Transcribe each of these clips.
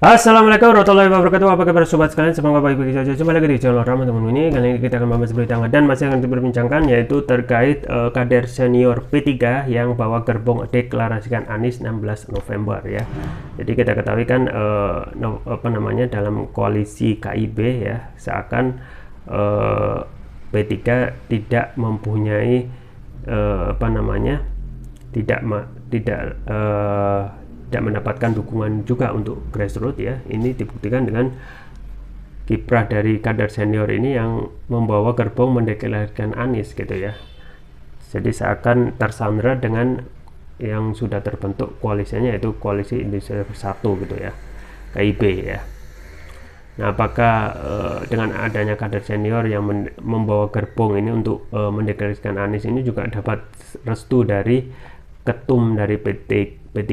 Assalamualaikum warahmatullahi wabarakatuh. Apa kabar sobat sekalian? Semoga baik-baik saja. Jumpa lagi di channel Rahman teman ini. Kali ini kita akan membahas berita hangat dan masih akan diperbincangkan, yaitu terkait kader senior P3 yang bawa gerbong deklarasikan Anies 16 November ya. Jadi kita ketahui kan dalam koalisi KIB ya, seakan P3 tidak mempunyai tidak mendapatkan dukungan juga untuk grassroots ya. Ini dibuktikan dengan kiprah dari kader senior ini yang membawa gerbong mendeklarasikan Anies gitu ya. Jadi seakan tersandra dengan yang sudah terbentuk koalisinya, yaitu Koalisi Indonesia Bersatu gitu ya, KIB ya. Nah, apakah dengan adanya kader senior yang membawa gerbong ini untuk mendeklarasikan Anies ini juga dapat restu dari ketum dari P3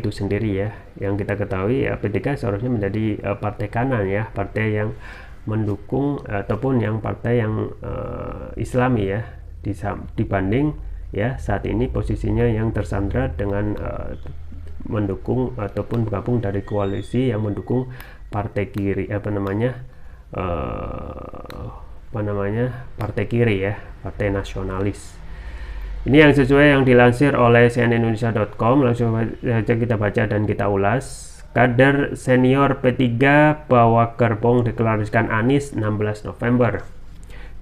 itu sendiri ya. Yang kita ketahui ya, P3 seharusnya menjadi partai kanan ya, partai yang mendukung ataupun yang partai yang Islami ya, dibanding ya saat ini posisinya yang tersandra dengan mendukung ataupun bergabung dari koalisi yang mendukung partai kiri partai kiri ya, partai nasionalis. Ini yang sesuai yang dilansir oleh cnnindonesia.com. Langsung saja kita baca dan kita ulas. Kader senior P3 bawa gerbong deklarasikan Anies 16 November.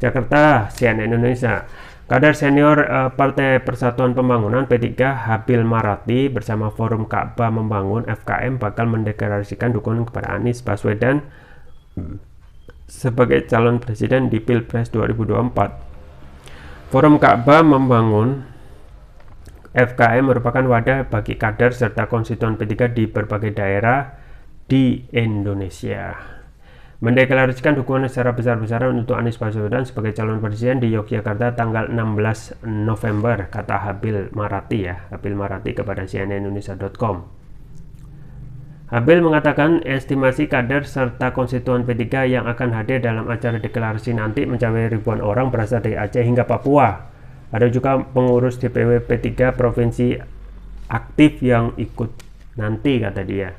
Jakarta, CNN Indonesia. Kader senior Partai Persatuan Pembangunan P3 Habil Marati bersama Forum Ka'bah Membangun FKM bakal mendeklarasikan dukungan kepada Anies Baswedan sebagai calon presiden di Pilpres 2024. Forum Ka'bah Membangun FKM merupakan wadah bagi kader serta konstituen P3 di berbagai daerah di Indonesia mendeklarasikan dukungan secara besar-besaran untuk Anies Baswedan sebagai calon presiden di Yogyakarta tanggal 16 November, kata Habil Marati kepada cnnindonesia.com. Habil mengatakan estimasi kader serta konstituen P3 yang akan hadir dalam acara deklarasi nanti mencapai ribuan orang berasal dari Aceh hingga Papua. Ada juga pengurus DPW P3 provinsi aktif yang ikut nanti, kata dia.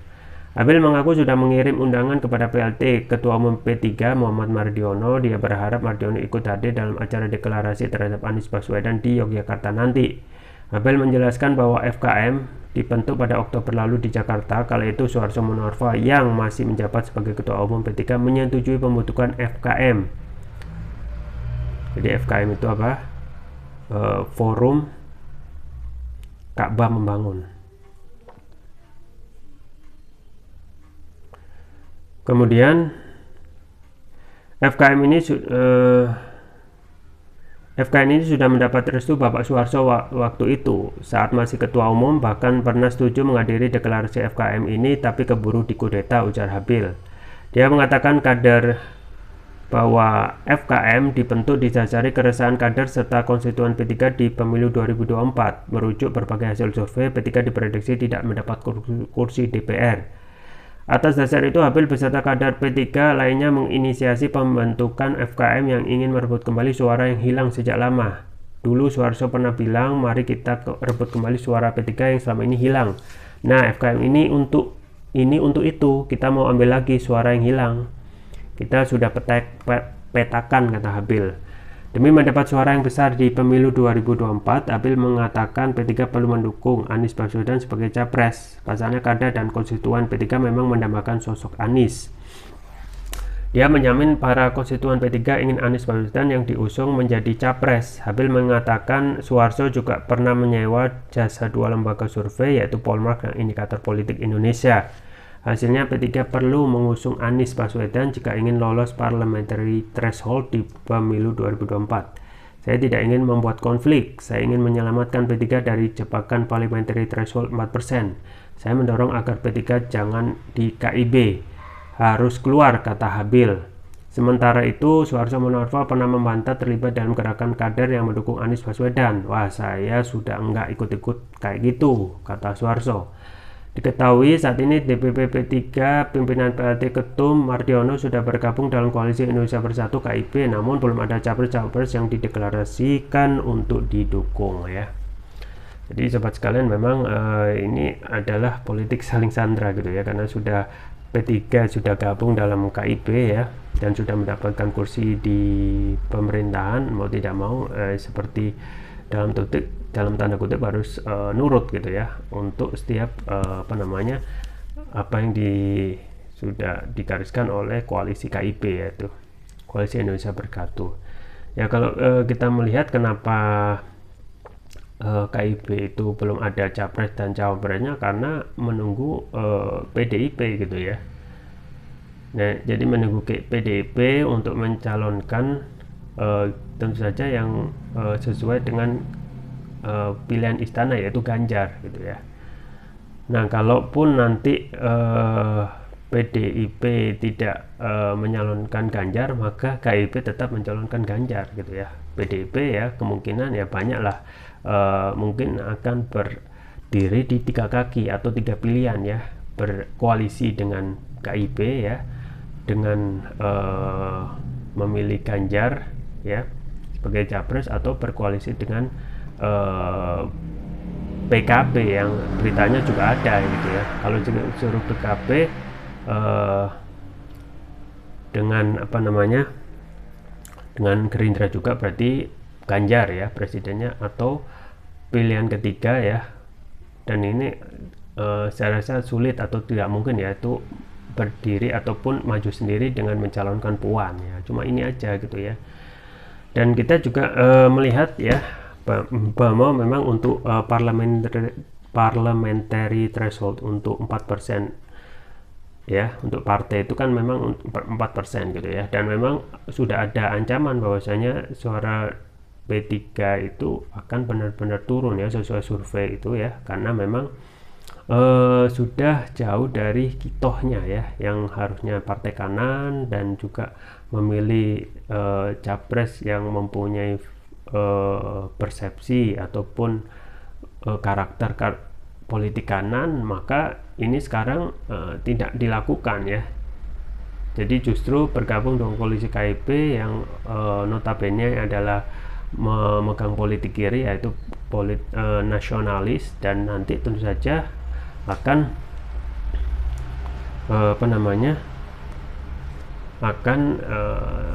Habil mengaku sudah mengirim undangan kepada PLT Ketua Umum P3 Muhammad Mardiono. Dia berharap Mardiono ikut hadir dalam acara deklarasi terhadap Anies Baswedan di Yogyakarta nanti. Habil menjelaskan bahwa FKM dibentuk pada Oktober lalu di Jakarta. Kala itu Suharto Monoarfa yang masih menjabat sebagai Ketua Umum P3 menyetujui pembentukan FKM. Jadi FKM itu apa? Forum Ka'bah Membangun. Kemudian FKM ini sudah mendapat restu Bapak Suharto waktu itu saat masih ketua umum, bahkan pernah setuju menghadiri deklarasi FKM ini tapi keburu dikudeta, ujar Habil. Dia mengatakan kader bahwa FKM dibentuk didasari keresahan kader serta konstituen P3 di pemilu 2024. Merujuk berbagai hasil survei, P3 diprediksi tidak mendapat kursi DPR. Atas dasar itu, Habil beserta kader P3 lainnya menginisiasi pembentukan FKM yang ingin merebut kembali suara yang hilang sejak lama. Dulu Suharto pernah bilang, mari kita rebut kembali suara P3 yang selama ini hilang. Nah, FKM ini untuk itu, kita mau ambil lagi suara yang hilang. Kita sudah petakan, kata Habil. Demi mendapat suara yang besar di pemilu 2024, Habil mengatakan P3 perlu mendukung Anies Baswedan sebagai capres. Pasalnya kader dan konstituen P3 memang mendambakan sosok Anies. Dia menjamin para konstituen P3 ingin Anies Baswedan yang diusung menjadi capres. Habil mengatakan Suharto juga pernah menyewa jasa dua lembaga survei, yaitu Polmark dan Indikator Politik Indonesia. Hasilnya P3 perlu mengusung Anies Baswedan jika ingin lolos parliamentary threshold di pemilu 2024. Saya tidak ingin membuat konflik, saya ingin menyelamatkan P3 dari jebakan parliamentary threshold 4%. Saya mendorong agar P3 jangan di KIB, harus keluar, kata Habil. Sementara itu, Suharto Monoarfa pernah membantah terlibat dalam gerakan kader yang mendukung Anies Baswedan. Wah, saya sudah enggak ikut-ikut kayak gitu, kata Suharto. Diketahui saat ini DPP P3 pimpinan PLT Ketum Mardiono sudah bergabung dalam Koalisi Indonesia Bersatu KIB, namun belum ada capres-cawapres yang dideklarasikan untuk didukung ya. Jadi sobat sekalian, memang ini adalah politik saling sandra gitu ya, karena sudah P3 sudah gabung dalam KIP ya, dan sudah mendapatkan kursi di pemerintahan, mau tidak mau seperti dalam tanda kutip harus nurut gitu ya untuk setiap apa yang sudah digariskan oleh koalisi KIP, yaitu Koalisi Indonesia Bersatu. Ya, kalau kita melihat kenapa KIP itu belum ada capres dan cawapresnya, karena menunggu PDIP gitu ya. Nah, jadi menunggu PDIP untuk mencalonkan tentu saja yang sesuai dengan pilihan istana, yaitu Ganjar gitu ya. Nah, kalaupun nanti PDIP tidak menyalonkan Ganjar, maka KIP tetap mencalonkan Ganjar gitu ya. PDIP ya kemungkinan ya banyaklah mungkin akan berdiri di 3 kaki atau 3 pilihan ya, berkoalisi dengan KIP ya, dengan memilih Ganjar ya sebagai capres, atau berkoalisi dengan PKB yang beritanya juga ada gitu ya. Kalau suruh PKB dengan dengan Gerindra juga, berarti Ganjar ya presidennya, atau pilihan ketiga ya, dan ini saya rasa sulit atau tidak mungkin ya, itu berdiri ataupun maju sendiri dengan mencalonkan Puan ya. Cuma ini aja gitu ya. Dan kita juga melihat ya bahwa memang untuk parliamentary threshold untuk 4% ya, untuk partai itu kan memang 4% gitu ya, dan memang sudah ada ancaman bahwasanya suara P3 itu akan benar-benar turun ya sesuai survei itu ya, karena memang sudah jauh dari kitohnya ya, yang harusnya partai kanan dan juga memilih capres yang mempunyai persepsi ataupun karakter politik kanan, maka ini sekarang tidak dilakukan ya. Jadi justru bergabung dengan koalisi KIP yang notabene adalah memegang politik kiri, yaitu nasionalis, dan nanti tentu saja akan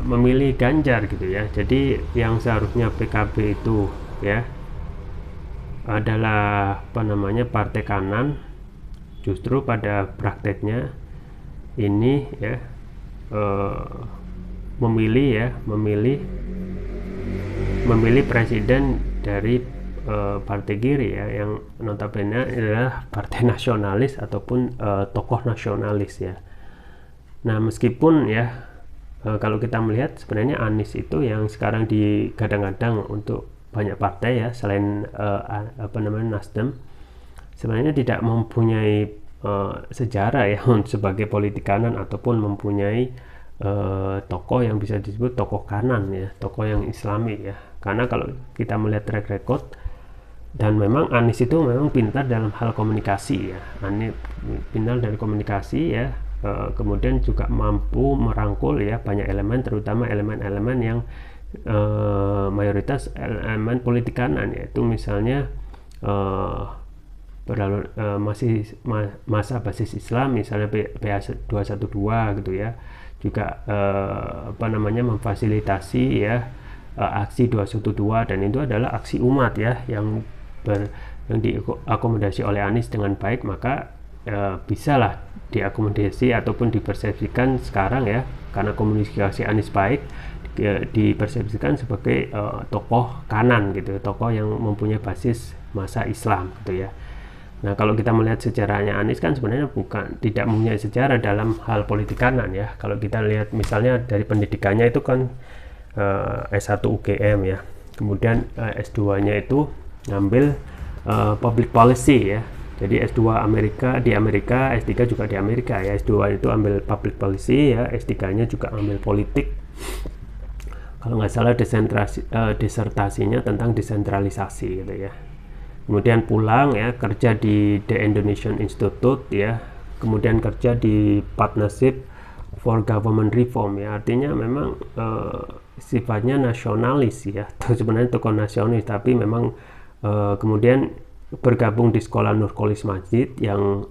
memilih Ganjar gitu ya. Jadi yang seharusnya PKB itu ya adalah partai kanan, justru pada prakteknya ini ya memilih presiden dari partai kiri ya, yang notabene adalah partai nasionalis ataupun tokoh nasionalis ya. Nah, meskipun ya kalau kita melihat sebenarnya Anies itu yang sekarang digadang-gadang untuk banyak partai ya, selain Nasdem, sebenarnya tidak mempunyai sejarah ya sebagai politik kanan ataupun mempunyai tokoh yang bisa disebut tokoh kanan ya, tokoh yang islami ya. Karena kalau kita melihat track record, dan memang Anies itu memang pintar dalam hal komunikasi ya, Anies pintar dari komunikasi ya, kemudian juga mampu merangkul ya banyak elemen, terutama elemen-elemen yang mayoritas elemen politik kanan, yaitu misalnya masih masa basis Islam, misalnya PA212 gitu ya, juga memfasilitasi ya aksi 212, dan itu adalah aksi umat ya yang diakomodasi oleh Anies dengan baik, maka bisalah diakomodasi ataupun dipersepsikan sekarang ya, karena komunikasi Anies baik, dipersepsikan sebagai tokoh kanan gitu, tokoh yang mempunyai basis masa Islam gitu ya. Nah, kalau kita melihat sejarahnya Anies kan sebenarnya tidak mempunyai sejarah dalam hal politik kanan ya. Kalau kita lihat misalnya dari pendidikannya itu kan S1 UGM ya, kemudian S2-nya itu ngambil public policy ya. Jadi S2 di Amerika, S3 juga di Amerika ya. S2 itu ambil public policy ya, S3-nya juga ambil politik. Kalau nggak salah disertasinya tentang desentralisasi gitu ya. Kemudian pulang ya, kerja di The Indonesian Institute ya, kemudian kerja di Partnership for Government Reform ya. Artinya memang sifatnya nasionalis ya, sebenarnya tokoh nasionalis, tapi memang kemudian bergabung di sekolah Nurkolis Masjid yang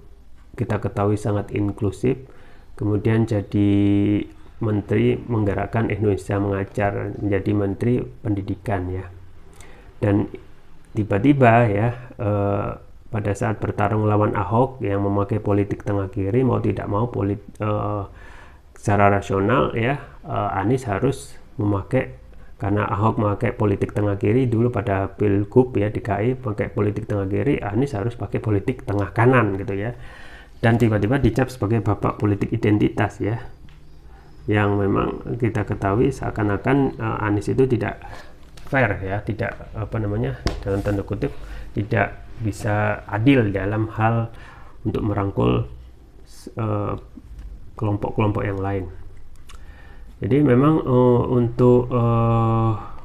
kita ketahui sangat inklusif, kemudian jadi menteri menggerakkan Indonesia Mengajar, menjadi menteri pendidikan ya. Dan tiba-tiba ya pada saat bertarung lawan Ahok yang memakai politik tengah kiri, mau tidak mau secara rasional ya Anies harus memakai, karena Ahok memakai politik tengah kiri dulu pada Pilgub ya DKI pakai politik tengah kiri, Anies harus pakai politik tengah kanan gitu ya. Dan tiba-tiba dicap sebagai bapak politik identitas ya, yang memang kita ketahui seakan-akan Anies itu tidak fair ya, tidak dalam tanda kutip tidak bisa adil dalam hal untuk merangkul kelompok-kelompok yang lain. Jadi memang untuk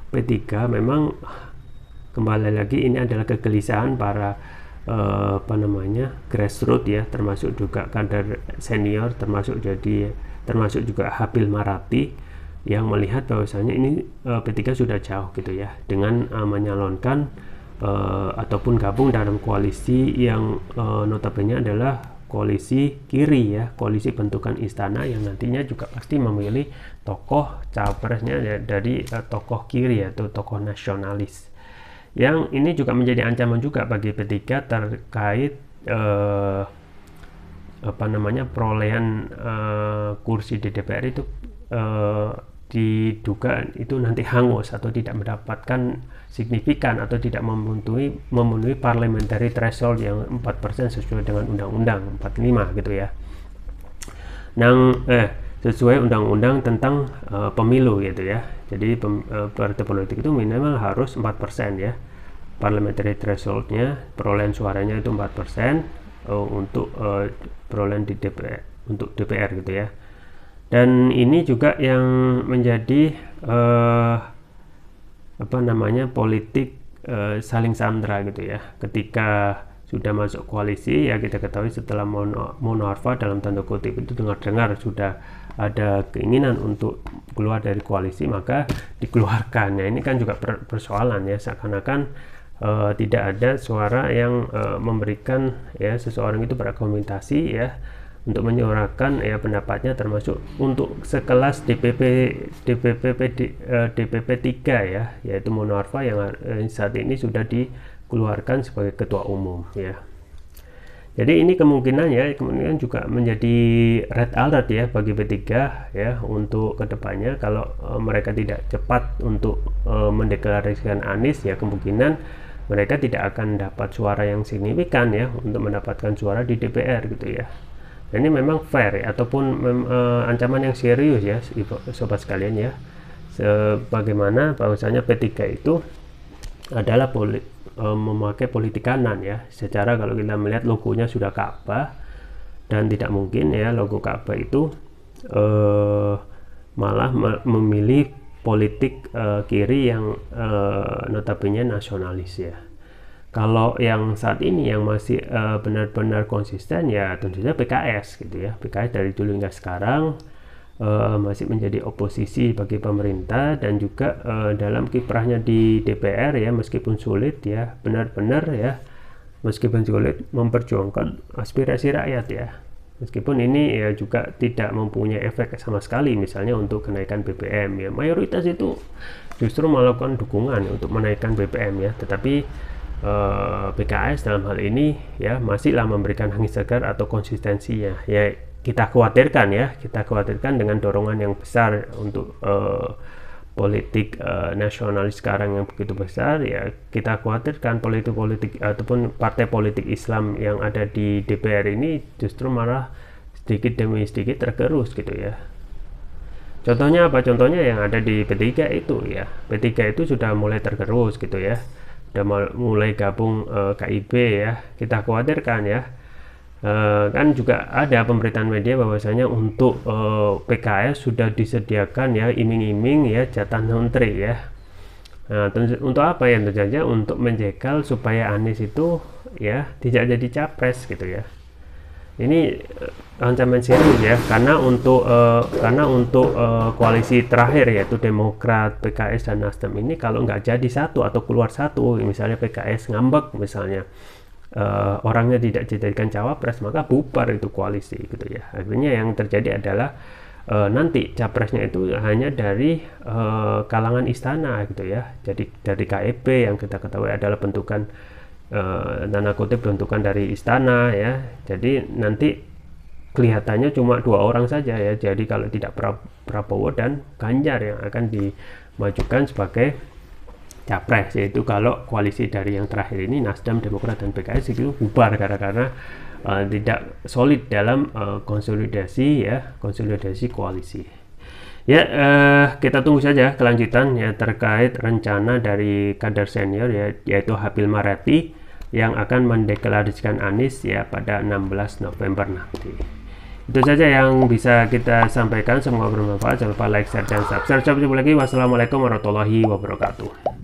P3 memang kembali lagi ini adalah kegelisahan para grassroots ya, termasuk juga kader senior, termasuk juga Habil Marati yang melihat bahwasanya ini P3 sudah jauh gitu ya dengan menyalonkan ataupun gabung dalam koalisi yang notabene adalah koalisi kiri ya, koalisi bentukan istana yang nantinya juga pasti memilih tokoh cawapresnya dari tokoh kiri atau tokoh nasionalis. Yang ini juga menjadi ancaman juga bagi P3 terkait perolehan kursi di DPR itu diduga itu nanti hangus atau tidak mendapatkan signifikan atau tidak memenuhi parliamentary threshold yang 4% sesuai dengan Undang-Undang 45 gitu ya. Sesuai Undang-Undang tentang pemilu gitu ya. Jadi partai politik itu minimal harus 4% ya. Parliamentary thresholdnya, perolehan suaranya itu 4% untuk perolehan di DPR, untuk DPR gitu ya. Dan ini juga yang menjadi politik saling sandra gitu ya. Ketika sudah masuk koalisi ya, kita ketahui setelah Monoarfa dalam tanda kutip itu dengar-dengar sudah ada keinginan untuk keluar dari koalisi, maka dikeluarkan. Nah ini kan juga persoalan ya, seakan-akan tidak ada suara yang memberikan ya seseorang itu berargumentasi ya untuk menyuarakan ya pendapatnya, termasuk untuk sekelas DPP 3 ya, yaitu Monoarfa yang saat ini sudah dikeluarkan sebagai ketua umum ya. Jadi ini kemungkinan juga menjadi red alert ya bagi P3 ya untuk kedepannya. Kalau mereka tidak cepat untuk mendeklarasikan Anies ya, kemungkinan mereka tidak akan dapat suara yang signifikan ya untuk mendapatkan suara di DPR gitu ya. Ini memang fair ya, ataupun ancaman yang serius ya sobat sekalian ya, sebagaimana bahwasanya P3 itu adalah memakai politik kanan ya. Secara kalau kita melihat logonya sudah Ka'bah, dan tidak mungkin ya logo Ka'bah itu malah memilih politik kiri yang notabene nasionalis ya. Kalau yang saat ini yang masih benar-benar konsisten ya tentu saja PKS gitu ya. PKS dari dulu hingga sekarang masih menjadi oposisi bagi pemerintah, dan juga dalam kiprahnya di DPR ya, meskipun sulit ya, benar-benar ya meskipun sulit memperjuangkan aspirasi rakyat ya. Meskipun ini ya juga tidak mempunyai efek sama sekali misalnya untuk kenaikan BBM ya. Mayoritas itu justru melakukan dukungan untuk menaikkan BBM ya, tetapi PKS dalam hal ini ya masihlah memberikan angin segar atau konsistensinya ya. Kita khawatirkan dengan dorongan yang besar untuk politik nasionalis sekarang yang begitu besar ya, kita khawatirkan politik ataupun partai politik Islam yang ada di DPR ini justru malah sedikit demi sedikit tergerus gitu ya. Contohnya apa? Contohnya yang ada di P3 itu ya. P3 itu sudah mulai tergerus gitu ya, sudah mulai gabung KIB ya. Kita khawatirkan ya, kan juga ada pemberitaan media bahwasanya untuk PKS sudah disediakan ya iming-iming ya jatah menteri ya. Nah, untuk apa ya? Tentu saja untuk menjegal supaya Anies itu ya tidak jadi capres gitu ya. Ini ancaman serius ya, karena untuk koalisi terakhir yaitu Demokrat, PKS dan Nasdem ini kalau nggak jadi satu atau keluar satu, misalnya PKS ngambek misalnya, orangnya tidak dijadikan cawapres, maka bubar itu koalisi gitu ya. Akhirnya yang terjadi adalah nanti capresnya itu hanya dari kalangan istana gitu ya. Jadi dari KEP yang kita ketahui adalah bentukan tanda kutip bentukan dari istana ya. Jadi nanti kelihatannya cuma 2 orang saja ya. Jadi kalau tidak Prabowo dan Ganjar yang akan dimajukan sebagai capres, yaitu kalau koalisi dari yang terakhir ini Nasdem, Demokrat dan PKS itu bubar karena tidak solid dalam konsolidasi koalisi. Ya, kita tunggu saja kelanjutan ya terkait rencana dari kader senior ya, yaitu Habil Mareti yang akan mendeklarasikan Anies ya pada 16 November nanti. Itu saja yang bisa kita sampaikan, semoga bermanfaat. Jangan lupa like, share, dan subscribe. Sampai jumpa lagi. Wassalamualaikum warahmatullahi wabarakatuh.